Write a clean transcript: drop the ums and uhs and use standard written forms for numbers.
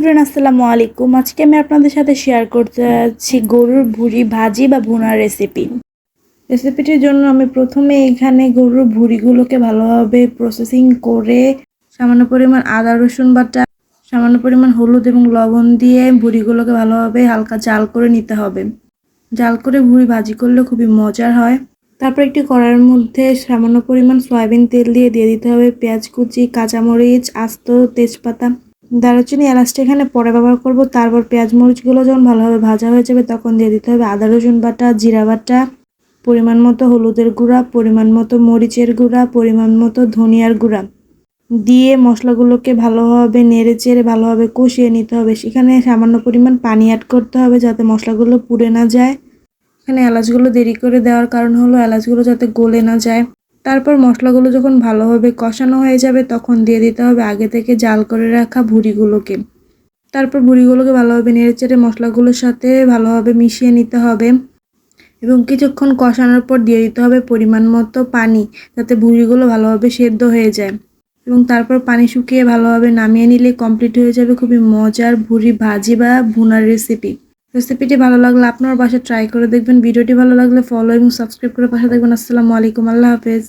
Everyone, আসসালামু আলাইকুম। আজকে আমি আপনাদের সাথে শেয়ার করতে যাচ্ছি গরুর ভুঁড়ি ভাজি বা ভুনার রেসিপিটির জন্য আমি প্রথমে এখানে গরুর ভুঁড়িগুলোকে ভালোভাবে প্রসেসিং করে সামান্য পরিমাণ আদা রসুন বাটা, সামান্য পরিমাণ হলুদ এবং লবণ দিয়ে ভুঁড়িগুলোকে ভালোভাবে হালকা জাল করে নিতে হবে। জাল করে ভুঁড়ি ভাজি করলে খুবই মজার হয়। তারপর একটি কড়াইয়ের মধ্যে সামান্য পরিমাণ সয়াবিন তেল দিয়ে দিতে হবে পেঁয়াজ কুচি, কাঁচামরিচ, আস্ত তেজপাতা, দারুচিনি, এলাচটা এখানে পরে ব্যবহার করব। তারপর পেঁয়াজ মরিচগুলো যখন ভালোভাবে ভাজা হয়ে যাবে তখন দিয়ে দিতে হবে আদা রসুন বাটা, জিরা বাটা, পরিমাণ মতো হলুদের গুঁড়া, পরিমাণ মতো মরিচের গুঁড়া, পরিমাণ মতো ধনিয়ার গুঁড়া দিয়ে মশলাগুলোকে ভালোভাবে নেড়ে চেড়ে ভালোভাবে কষিয়ে নিতে হবে। সেখানে সামান্য পরিমাণ পানি অ্যাড করতে হবে যাতে মশলাগুলো পুড়ে না যায়। এখানে এলাচগুলো দেরি করে দেওয়ার কারণ হলো এলাচগুলো যাতে গলে না যায়। তারপর মশলাগুলো যখন ভালোভাবে কষানো হয়ে যাবে তখন দিয়ে দিতে হবে আগে থেকে জাল করে রাখা ভুঁড়িগুলোকে। তারপর ভুঁড়িগুলোকে ভালোভাবে নেড়েচেড়ে মশলাগুলোর সাথে ভালোভাবে মিশিয়ে নিতে হবে এবং কিছুক্ষণ কষানোর পর দিয়ে দিতে হবে পরিমাণ মতো পানি, যাতে ভুঁড়িগুলো ভালোভাবে সেদ্ধ হয়ে যায়। এবং তারপর পানি শুকিয়ে ভালোভাবে নামিয়ে নিলে কমপ্লিট হয়ে যাবে খুবই মজার ভুঁড়ি ভাজি বা ভুনার রেসিপিটি ভালো লাগলে আপনার বাসায় ট্রাই করে দেখবেন। ভিডিওটি ভালো লাগলে ফলো এবং সাবস্ক্রাইব করে পাশে দেখবেন। আসসালামু আলাইকুম, আল্লাহ হাফেজ।